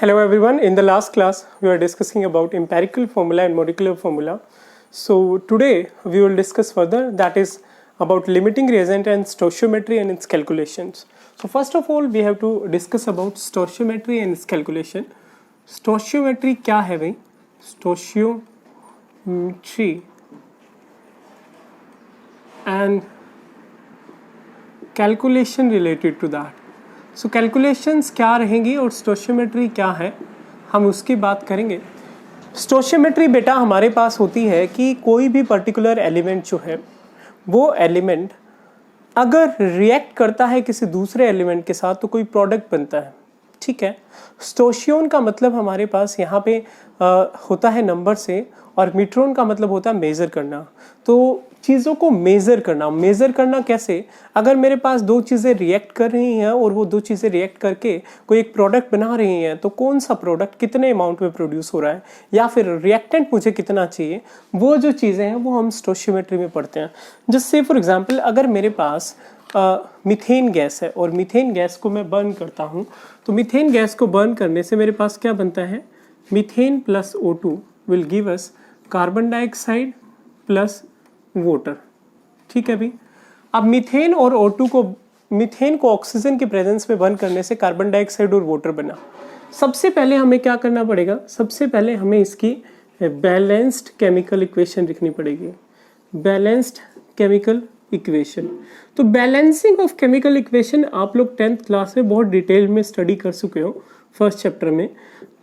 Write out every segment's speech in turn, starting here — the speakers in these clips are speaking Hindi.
Hello everyone. In the last class, we were discussing about empirical formula and molecular formula. So today we will discuss further, that is about limiting reagent and stoichiometry and its calculations. So first of all, we have to discuss about stoichiometry and its calculation. Stoichiometry क्या है भाई? Stoichiometry and calculation related to that. So calculations क्या रहेंगी और स्टोशियोमेट्री क्या है, हम उसकी बात करेंगे. स्टोशियोमेट्री बेटा हमारे पास होती है कि कोई भी पर्टिकुलर एलिमेंट जो है वो एलिमेंट अगर रिएक्ट करता है किसी दूसरे एलिमेंट के साथ तो कोई प्रोडक्ट बनता है. ठीक है. स्टोशियोन का मतलब हमारे पास यहाँ पे होता है नंबर से, और मीट्रोन का मतलब होता है मेज़र करना. तो चीज़ों को मेज़र करना कैसे? अगर मेरे पास दो चीज़ें रिएक्ट कर रही हैं और वो दो चीज़ें रिएक्ट करके कोई एक प्रोडक्ट बना रही हैं, तो कौन सा प्रोडक्ट कितने अमाउंट में प्रोड्यूस हो रहा है या फिर रिएक्टेंट मुझे कितना चाहिए, वो जो चीज़ें हैं वो हम स्टोशियोमेट्री में पढ़ते हैं. जस्ट से फॉर एग्जांपल, अगर मेरे पास मीथेन गैस है और मीथेन गैस को मैं बर्न करता हूँ, तो मीथेन गैस को बर्न करने से मेरे पास क्या बनता है? Methane plus O2 will give us carbon dioxide plus water. ठीक है भाई. अब मीथेन और O2 को, मीथेन को ऑक्सीजन के प्रेजेंस में बर्न करने से कार्बन डाइऑक्साइड और वाटर बना. सबसे पहले हमें क्या करना पड़ेगा? सबसे पहले हमें इसकी बैलेंस्ड केमिकल इक्वेशन लिखनी पड़ेगी. Balanced chemical equation. तो बैलेंसिंग ऑफ केमिकल इक्वेशन आप लोग 10th क्लास में बहुत डिटेल में स्टडी कर चुके हो फर्स्ट चैप्टर में.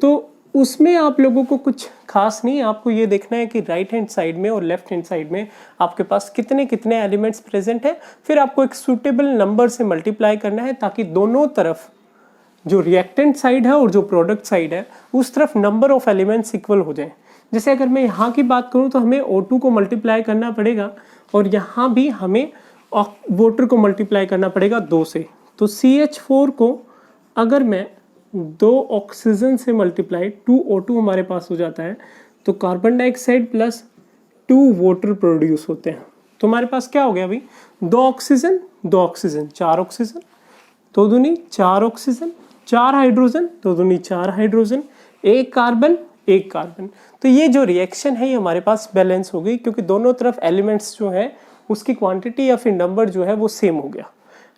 तो उसमें आप लोगों को कुछ खास नहीं, आपको ये देखना है कि राइट हैंड साइड में और लेफ्ट हैंड साइड में आपके पास कितने कितने एलिमेंट्स प्रेजेंट है. फिर आपको एक सूटेबल नंबर से मल्टीप्लाई करना है ताकि दोनों तरफ, जो रिएक्टेंट साइड है और जो प्रोडक्ट साइड है, उस तरफ नंबर ऑफ एलिमेंट्स इक्वल हो जाए. जैसे अगर मैं यहाँ की बात करूँ तो हमें O2 को मल्टीप्लाई करना पड़ेगा और यहाँ भी हमें वाटर को मल्टीप्लाई करना पड़ेगा 2 से. तो CH4 को अगर मैं 2 ऑक्सीजन से मल्टीप्लाई 2 O2 हमारे पास हो जाता है, तो carbon dioxide plus 2 water produce होते हैं. तो हमारे पास क्या हो गया भाई? 2 ऑक्सीजन 4 ऑक्सीजन, 2 दूनी 4 ऑक्सीजन, 4 हाइड्रोजन, 2 दूनी 4 हाइड्रोजन, 1 कार्बन 1 कार्बन. तो ये जो रिएक्शन है ये हमारे पास बैलेंस हो गई, क्योंकि दोनों तरफ एलिमेंट्स जो है उसकी क्वांटिटी या फिर नंबर जो है वो सेम हो गया.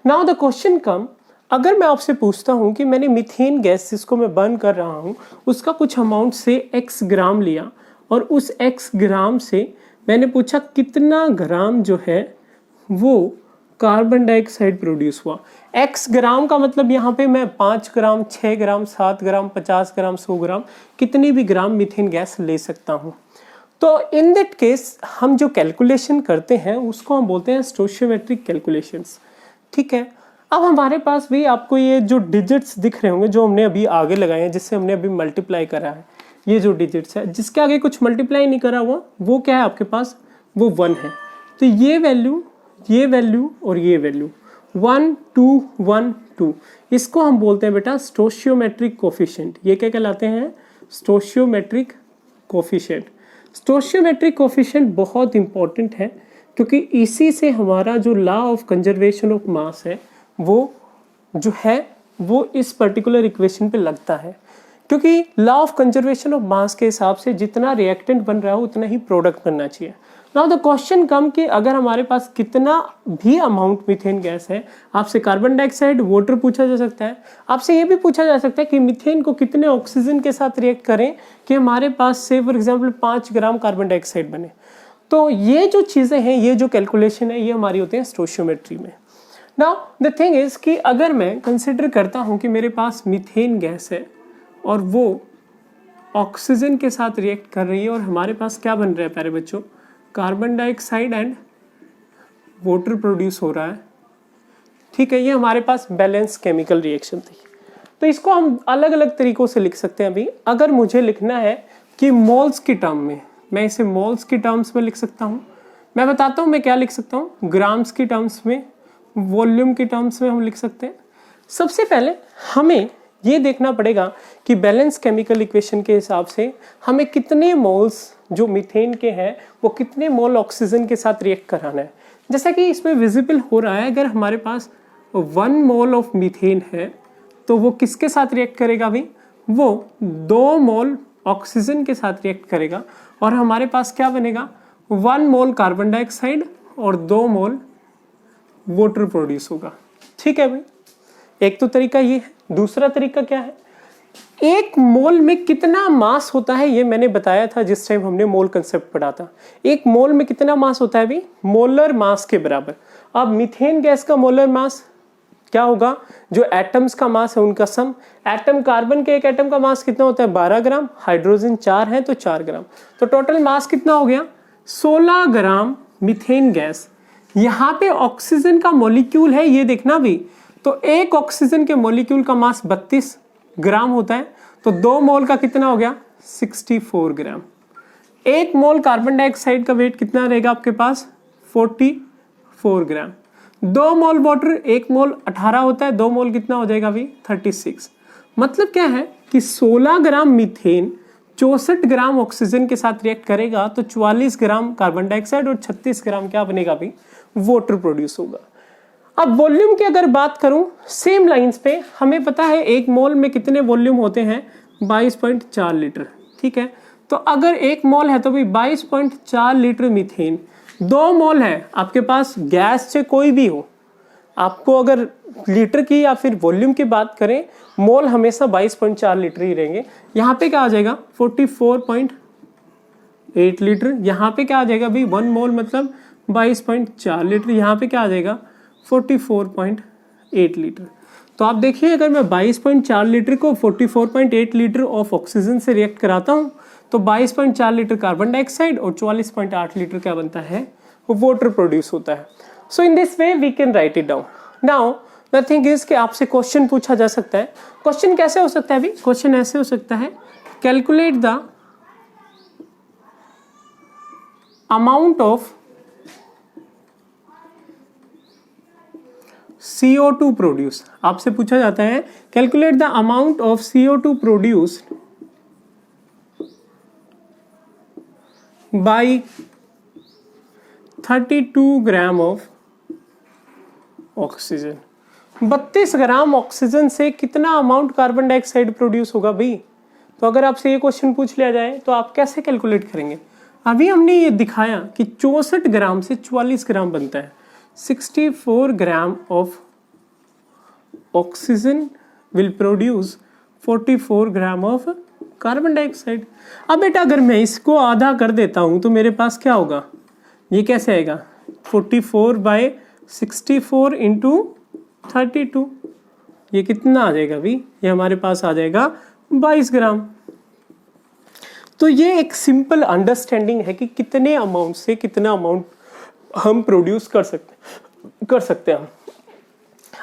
नाउ द क्वेश्चन कम, अगर मैं आपसे पूछता हूं कि मैंने मीथेन गैस जिसको मैं बर्न कर रहा हूं उसका कुछ अमाउंट से x ग्राम लिया और उस x ग्राम से मैंने पूछा कितना ग्राम जो है वो कार्बन डाइऑक्साइड प्रोड्यूस हुआ. x ग्राम का मतलब यहाँ पे मैं 5 ग्राम 6 ग्राम 7 ग्राम 50 ग्राम 100 ग्राम कितनी भी ग्राम मीथेन गैस ले सकता हूँ. तो इन दैट केस हम जो कैलकुलेशन करते हैं उसको हम बोलते हैं स्टोशियोमेट्रिक कैलकुलेशंस. ठीक है. अब हमारे पास भी आपको ये जो डिजिट्स दिख रहे होंगे जो हमने अभी आगे लगाए हैं, जिससे हमने अभी मल्टीप्लाई करा है, ये जो डिजिट्स है जिसके आगे कुछ मल्टीप्लाई नहीं करा हुआ वो क्या है आपके पास? वो 1 है. तो ये वैल्यू और ये वैल्यू 1 2 1 2, इसको हम बोलते हैं बेटा स्टोशियोमेट्रिक कोफिशिएंट. ये क्या कहलाते हैं? Stoichiometric coefficient. स्टोशियोमेट्रिक कोफिशिएंट बहुत इंपॉर्टेंट है क्योंकि इसी से हमारा जो law of conservation of mass है वो जो है वो इस पर्टिकुलर इक्वेशन पे लगता है, क्योंकि law of conservation of mass के हिसाब से जितना रिएक्टेंट बन रहा है उतना ही प्रोडक्ट बनना चाहिए. नाउ द क्वेश्चन कम कि अगर हमारे पास कितना भी अमाउंट मीथेन गैस है, आपसे कार्बन डाइऑक्साइड वाटर पूछा जा सकता है, आपसे ये भी पूछा जा सकता है कि मीथेन को कितने ऑक्सीजन के साथ रिएक्ट करें कि हमारे पास से for example 5 gram carbon dioxide बने. तो ये जो चीज़ें हैं, ये जो कैलकुलेशन है, ये हमारी होती है स्टोशियोमेट्री में. नाउ द थिंग इज कि अगर मैं कंसिडर करता हूँ कि मेरे पास मीथेन गैस है और वो ऑक्सीजन के साथ रिएक्ट कर रही है और हमारे पास क्या बन रहा है प्यारे बच्चों? Carbon dioxide and water produce हो रहा है. ठीक है. ये हमारे पास बैलेंस केमिकल रिएक्शन थी. तो इसको हम अलग अलग तरीकों से लिख सकते हैं. अभी अगर मुझे लिखना है कि मोल्स की टर्म में, मैं इसे मोल्स की टर्म्स में लिख सकता हूँ. मैं बताता हूँ मैं क्या लिख सकता हूँ. ग्राम्स की टर्म्स में, वॉल्यूम की टर्म्स में हम लिख सकते हैं. सबसे पहले हमें ये देखना पड़ेगा कि बैलेंस केमिकल इक्वेशन के हिसाब से हमें कितने मोल्स जो मीथेन के हैं वो कितने मोल ऑक्सीजन के साथ रिएक्ट कराना है. जैसा कि इसमें विजिबल हो रहा है, अगर हमारे पास 1 मोल ऑफ मीथेन है तो वो किसके साथ रिएक्ट करेगा भाई? वो 2 मोल ऑक्सीजन के साथ रिएक्ट करेगा और हमारे पास क्या बनेगा, 1 मोल कार्बन डाइऑक्साइड और 2 मोल वाटर प्रोड्यूस होगा। ठीक है भाई, एक तो तरीका ये है। दूसरा तरीका क्या है, 1 मोल में कितना मास होता है ये मैंने बताया था जिस टाइम हमने मोल कंसेप्ट पढ़ा था। 1 मोल में कितना मास होता है भाई, मोलर मास के बराबर। अब मीथेन गैस का मोलर मास क्या होगा, जो एटम्स का मास है उनका सम। एटम, कार्बन के एक एटम का मास कितना होता है, 12 ग्राम, हाइड्रोजन 4 है तो 4 ग्राम, तो टोटल मास कितना हो गया, 16 ग्राम मीथेन गैस। यहाँ पे ऑक्सीजन का मॉलिक्यूल है ये देखना भी, तो एक ऑक्सीजन के मॉलिक्यूल का मास 32 ग्राम होता है, तो 2 मोल का कितना हो गया, 64 ग्राम। 1 मोल कार्बन डाइऑक्साइड का वेट कितना रहेगा आपके पास, 44 ग्राम। 2 मोल वाटर, 1 मोल 18 होता है, 2 मोल कितना हो जाएगा अभी, 36। मतलब क्या है कि 16 ग्राम मीथेन 64 ग्राम ऑक्सीजन के साथ रिएक्ट करेगा तो 44 ग्राम कार्बन डाइऑक्साइड और 36 ग्राम क्या बनेगा अभी, वाटर प्रोड्यूस होगा। अब वॉल्यूम की अगर बात करूं सेम लाइंस पे, हमें पता है 1 मोल में कितने वॉल्यूम होते हैं, 22.4 लीटर। ठीक है, तो अगर 1 मोल है तो भी 22.4 लीटर मीथेन। 2 मोल है आपके पास गैस से कोई भी हो, आपको अगर लीटर की या फिर वॉल्यूम की बात करें, मोल हमेशा 22.4 लीटर ही रहेंगे। यहाँ पे क्या आ जाएगा, 44.8 लीटर। यहाँ पे क्या आ जाएगा भाई, 1 मोल मतलब 22.4 लीटर। यहाँ पे क्या आ जाएगा, 44.8 लीटर। तो आप देखिए, अगर मैं 22.4 लीटर को 44.8 लीटर ऑफ ऑक्सीजन से रिएक्ट कराता हूँ तो 22.4 लीटर कार्बन डाइऑक्साइड और 44.8 लीटर क्या बनता है, वो वाटर प्रोड्यूस होता है। So in this way we can write it down. Now the thing is कि आपसे क्वेश्चन पूछा जा सकता है। क्वेश्चन कैसे हो सकता है अभी, क्वेश्चन ऐसे हो सकता है, calculate the amount of CO2 produce. आपसे पूछा जाता है calculate the amount of CO2 produced by 32 gram of oxygen. 32 gram oxygen से कितना अमाउंट कार्बन डाइऑक्साइड प्रोड्यूस होगा भाई। तो अगर आपसे ये क्वेश्चन पूछ लिया जाए तो आप कैसे कैलकुलेट करेंगे। अभी हमने ये दिखाया कि 64 ग्राम से 44 ग्राम बनता है। 64 gram of oxygen will produce 44 gram of carbon dioxide. अब बेटा अगर मैं इसको आधा कर देता हूं तो मेरे पास क्या होगा, ये कैसे आएगा, 44/64 इंटू 32, ये कितना आ जाएगा भाई, ये हमारे पास आ जाएगा 22 ग्राम। तो ये एक सिंपल अंडरस्टैंडिंग है कि कितने अमाउंट से कितना अमाउंट हम प्रोड्यूस कर सकते हैं।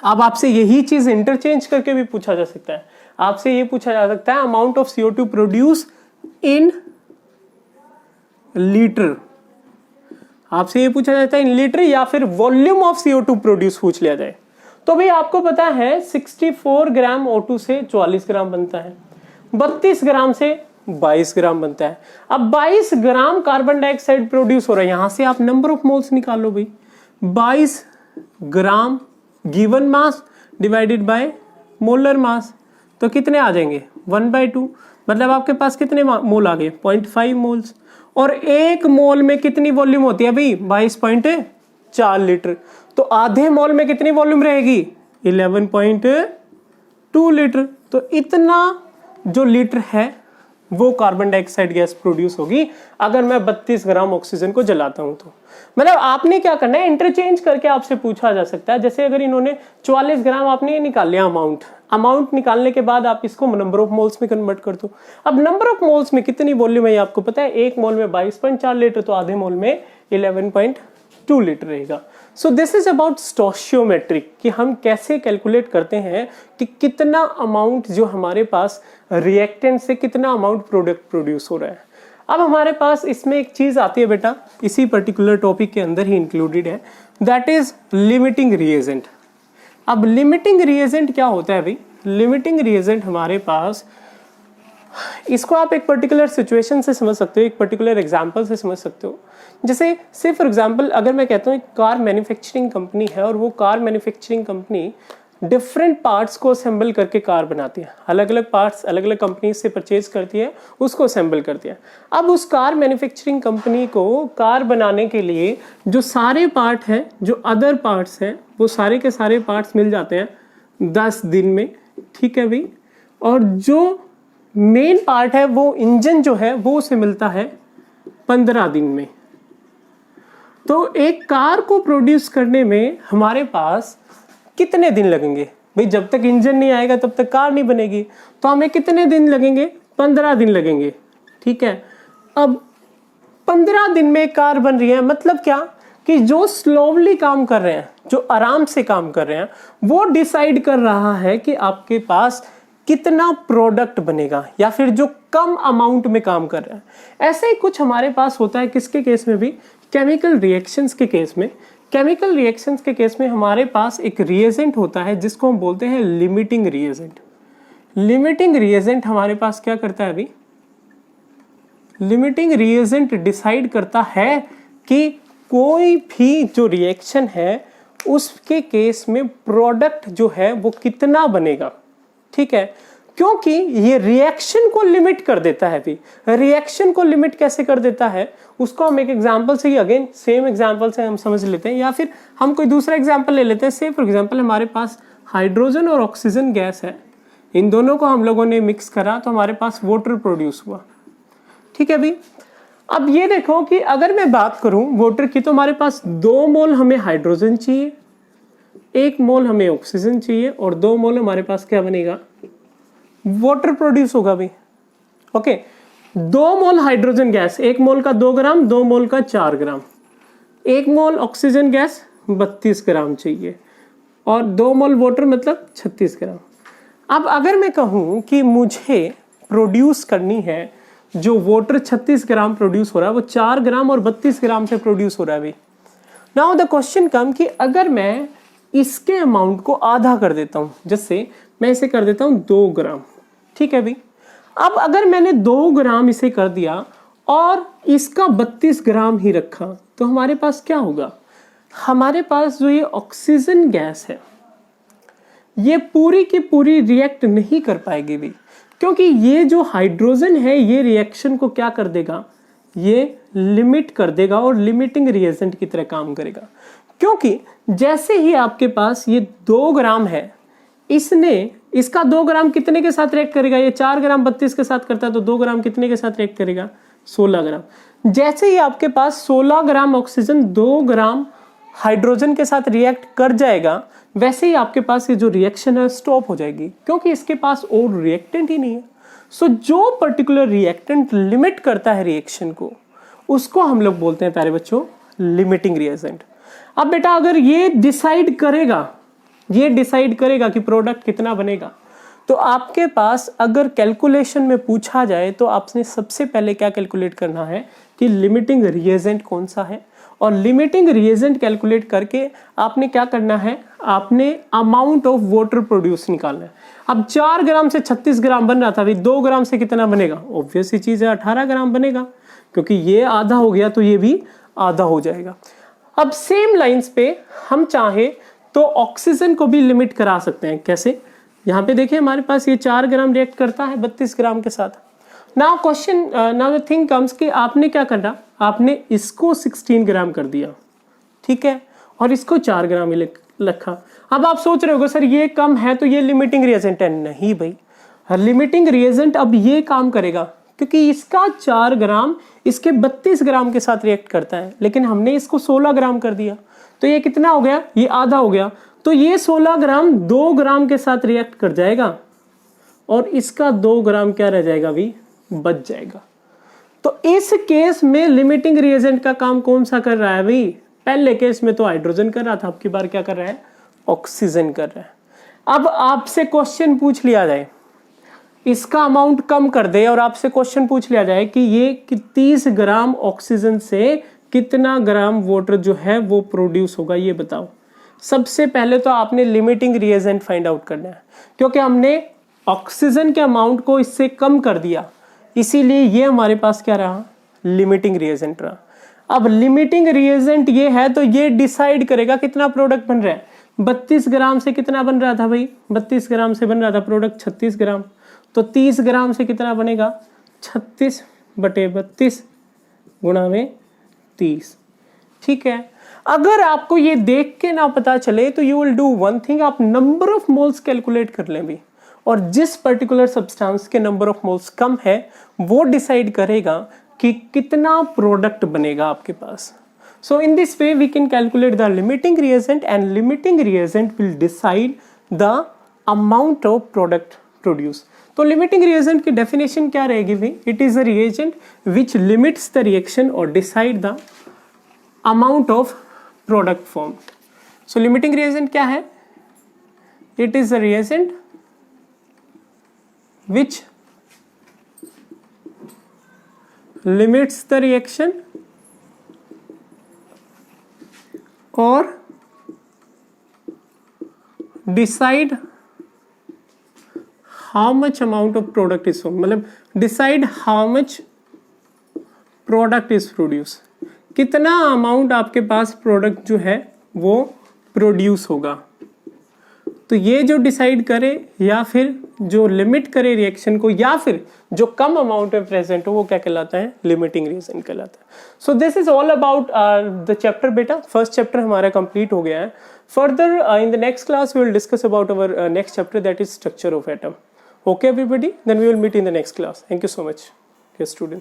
अब आपसे यही चीज इंटरचेंज करके भी पूछा जा सकता है। आपसे ये पूछा जा सकता है amount of CO2 produce in litre. आपसे ये पूछा जाता है इन लीटर, या फिर वॉल्यूम ऑफ CO2 प्रोड्यूस पूछ लिया जाए। तो भाई आपको पता है 64 ग्राम O2 से 44 ग्राम बनता है, 32 ग्राम से 22 ग्राम बनता है। अब 22 ग्राम कार्बन डाइऑक्साइड प्रोड्यूस हो रहा है, यहां से आप नंबर ऑफ मोल्स निकाल लो भाई। 22 gram given mass divided by molar mass, तो कितने आ जाएंगे, 1/2। मतलब आपके पास कितने मोल आ गए, 0.5 मोल्स। और 1 मोल में कितनी वॉल्यूम होती है भाई, 22.4 लीटर। तो आधे मोल में कितनी वॉल्यूम रहेगी, 11.2 लीटर। तो इतना जो लीटर है वो कार्बन डाइऑक्साइड गैस प्रोड्यूस होगी अगर मैं 32 ग्राम ऑक्सीजन को जलाता हूं तो। मतलब आपने क्या करना है, इंटरचेंज करके आपसे पूछा जा सकता है। जैसे अगर इन्होंने 44 ग्राम आपने निकाल लिया अमाउंट निकालने के बाद आप इसको नंबर ऑफ मोल्स में कन्वर्ट कर दो। अब नंबर ऑफ मोल्स में कितनी वॉल्यूम है ये आपको पता है, 1 मोल में 22.4 लीटर, तो आधे मोल में 11.2 लीटर रहेगा। सो दिस इज अबाउट स्टोशियोमेट्रिक, कि हम कैसे कैलकुलेट करते हैं कि कितना अमाउंट जो हमारे पास रिएक्टेंट से कितना अमाउंट प्रोडक्ट प्रोड्यूस हो रहा है। अब हमारे पास इसमें एक चीज आती है बेटा, इसी पर्टिकुलर टॉपिक के अंदर ही इंक्लूडेड है, दैट इज लिमिटिंग रिएजेंट। अब लिमिटिंग रिएजेंट क्या होता है भाई, लिमिटिंग रिएजेंट हमारे पास, इसको आप एक पर्टिकुलर सिचुएशन से समझ सकते हो, एक पर्टिकुलर एग्जांपल से समझ सकते हो। जैसे से फॉर एग्जांपल अगर मैं कहता हूँ एक कार मैन्युफैक्चरिंग कंपनी है और वो car manufacturing company different parts को असेंबल करके कार बनाती है। अलग अलग पार्ट्स अलग अलग कंपनी से परचेज करती है, उसको असेंबल करती है। अब उस कार मैन्युफैक्चरिंग कंपनी को कार बनाने के लिए जो सारे पार्ट हैं, जो अदर पार्ट्स हैं, वो सारे के सारे पार्ट्स मिल जाते हैं 10 दिन में, ठीक है भाई। और जो मेन पार्ट है वो इंजन जो है वो उसे मिलता है 15 दिन में। तो एक कार को प्रोड्यूस करने में हमारे पास कितने दिन लगेंगे भाई? जब तक इंजन नहीं आएगा तब तक कार नहीं बनेगी, तो हमें कितने दिन लगेंगे? 15 दिन लगेंगे, ठीक है। अब 15 दिन में कार बन रही है, मतलब क्या कि जो स्लोली काम कर रहे हैं, जो आराम से काम कर रहे हैं, वो डिसाइड कर रहा है कि आपके पास कितना प्रोडक्ट बनेगा, या फिर जो कम अमाउंट में काम कर रहे हैं। ऐसे ही कुछ हमारे पास होता है किसके केस में भी? केमिकल रिएक्शंस के केस में। केमिकल रिएक्शंस के केस में हमारे पास एक रिएजेंट होता है जिसको हम बोलते हैं लिमिटिंग रिएजेंट। लिमिटिंग रिएजेंट हमारे पास क्या करता है अभी? लिमिटिंग रिएजेंट डिसाइड करता है कि कोई भी जो रिएक्शन है उसके केस में प्रोडक्ट जो है वो कितना बनेगा, ठीक है। क्योंकि ये रिएक्शन को लिमिट कर देता है भी। रिएक्शन को लिमिट कैसे कर देता है उसको हम एक एग्जांपल से ही, अगेन सेम एग्जांपल से हम समझ लेते हैं, या फिर हम कोई दूसरा एग्जांपल ले लेते हैं। से फॉर एग्जांपल हमारे पास हाइड्रोजन और ऑक्सीजन गैस है, इन दोनों को हम लोगों ने मिक्स करा तो हमारे पास वाटर प्रोड्यूस हुआ, ठीक है भी। अब ये देखो कि अगर मैं बात करूं वाटर की, तो हमारे पास 2 मोल हमें हाइड्रोजन चाहिए, 1 मोल हमें ऑक्सीजन चाहिए, और 2 मोल हमारे पास क्या बनेगा? वाटर प्रोड्यूस होगा भी, ओके। 2 मोल हाइड्रोजन गैस, 1 मोल का 2 ग्राम, 2 मोल का 4 ग्राम, 1 मोल ऑक्सीजन गैस 32 ग्राम चाहिए, और 2 मोल वाटर मतलब 36 ग्राम। अब अगर मैं कहूं कि मुझे प्रोड्यूस करनी है, जो वाटर 36 ग्राम प्रोड्यूस हो रहा है वो 4 ग्राम और 32 ग्राम से प्रोड्यूस हो रहा है भाई। नाउ द क्वेश्चन कम कि अगर मैं इसके अमाउंट को आधा कर देता हूं, जैसे मैं इसे कर देता हूं 2 ग्राम, ठीक है भाई। अब अगर मैंने 2 ग्राम इसे कर दिया और इसका 32 ग्राम ही रखा, तो हमारे पास क्या होगा? हमारे पास जो ये ऑक्सीजन गैस है ये पूरी की पूरी रिएक्ट नहीं कर पाएगी भी, क्योंकि ये जो हाइड्रोजन है ये रिएक्शन को क्या कर देगा? ये लिमिट कर देगा और लिमिटिंग रिएजेंट की तरह काम करेगा। क्योंकि जैसे ही आपके पास ये 2 ग्राम है, इसका 2 ग्राम कितने के साथ रिएक्ट करेगा? ये 4 ग्राम 32 के साथ करता है, तो 2 ग्राम कितने के साथ रिएक्ट करेगा? 16 ग्राम। जैसे ही आपके पास 16 ग्राम ऑक्सीजन 2 ग्राम हाइड्रोजन के साथ रिएक्ट कर जाएगा, वैसे ही आपके पास ये जो रिएक्शन है स्टॉप हो जाएगी, क्योंकि इसके पास और रिएक्टेंट ही नहीं है। सो जो पर्टिकुलर रिएक्टेंट लिमिट करता है रिएक्शन को, उसको हम लोग बोलते हैं प्यारे बच्चों लिमिटिंग रिएजेंट। अब बेटा अगर ये डिसाइड करेगा कि प्रोडक्ट कितना बनेगा, तो आपके पास अगर कैलकुलेशन में पूछा जाए तो आपने सबसे पहले क्या कैलकुलेट करना है कि लिमिटिंग रिएजेंट कौन सा है, और लिमिटिंग रिएजेंट कैलकुलेट करके आपने क्या करना है? आपने अमाउंट ऑफ वाटर प्रोड्यूस निकालना है। अब 4 ग्राम से 36 ग्राम बन रहा था, अभी 2 ग्राम से कितना बनेगा? ऑब्वियस ही चीज है 18 ग्राम बनेगा, क्योंकि ये आधा हो गया तो ये भी आधा हो जाएगा। अब सेम लाइंस पे हम चाहे तो ऑक्सीजन को भी लिमिट करा सकते हैं। कैसे? यहाँ पे देखिए हमारे पास ये 4 ग्राम रिएक्ट करता है 32 ग्राम के साथ। नाउ द थिंग कम्स कि आपने क्या करना? आपने इसको 16 ग्राम कर दिया, ठीक है, और इसको 4 ग्राम ही रखा। अब आप सोच रहे होगे सर ये कम है तो ये लिमिटिंग रिएजेंट है। नहीं भाई, लिमिटिंग रिएजेंट अब ये काम करेगा क्योंकि इसका 4 ग्राम इसके 32 ग्राम के साथ रिएक्ट करता है, लेकिन हमने इसको 16 ग्राम कर दिया, तो ये कितना हो गया? ये आधा हो गया। तो ये 16 ग्राम 2 ग्राम के साथ रिएक्ट कर जाएगा और इसका 2 ग्राम क्या रह जाएगा भी? बच जाएगा। तो इस केस में लिमिटिंग रिएजेंट का काम कौन सा कर रहा है भाई? पहले केस में तो हाइड्रोजन कर रहा था, अब की बार क्या कर रहा है? ऑक्सीजन कर रहा है। अब आपसे क्वेश्चन पूछ लिया जाए, इसका अमाउंट कम कर दे और आपसे क्वेश्चन पूछ लिया जाए कि ये 30 ग्राम ऑक्सीजन से कितना ग्राम वाटर जो है वो प्रोड्यूस होगा, ये बताओ। सबसे पहले तो आपने लिमिटिंग रिएजेंट फाइंड आउट करना है, क्योंकि हमने ऑक्सीजन के अमाउंट को इससे कम कर दिया, इसीलिए ये हमारे पास क्या रहा? लिमिटिंग रिएजेंट रहा। अब लिमिटिंग रिएजेंट ये है तो ये डिसाइड करेगा कितना प्रोडक्ट बन रहा है। 32 ग्राम से कितना बन रहा था भाई, 32 ग्राम से बन रहा था प्रोडक्ट 36 ग्राम, तो 30 ग्राम से कितना बनेगा, 36/32 गुणा में 30। ठीक है, अगर आपको ये देख के ना पता चले तो you will do one thing, आप नंबर ऑफ मोल्स कैलकुलेट कर लें भी, और जिस पर्टिकुलर सब्सटेंस के नंबर ऑफ मोल्स कम है वो डिसाइड करेगा कि कितना प्रोडक्ट बनेगा आपके पास। So in this way we can calculate the limiting reagent, and limiting reagent will decide the amount of product produced. तो limiting reagent की definition क्या रहेगी भाई, it is a reagent which limits the reaction or decide the amount of product formed. So limiting reagent क्या है, it is a reagent which limits the reaction और decide how much amount of product is formed, मतलब decide how much product is produced, कितना अमाउंट आपके पास प्रोडक्ट जो है वो प्रोड्यूस होगा। तो ये जो डिसाइड करे या फिर जो लिमिट करे रिएक्शन को, या फिर जो कम अमाउंट में प्रेजेंट हो, वो क्या कहलाता है, लिमिटिंग रीजन कहलाता है। So this is all about the chapter बेटा, फर्स्ट चैप्टर हमारा कंप्लीट हो गया है। Further in the next class we will discuss about our next chapter, that is structure of atom. Okay everybody, then we will meet in the next class. Thank you so much dear student.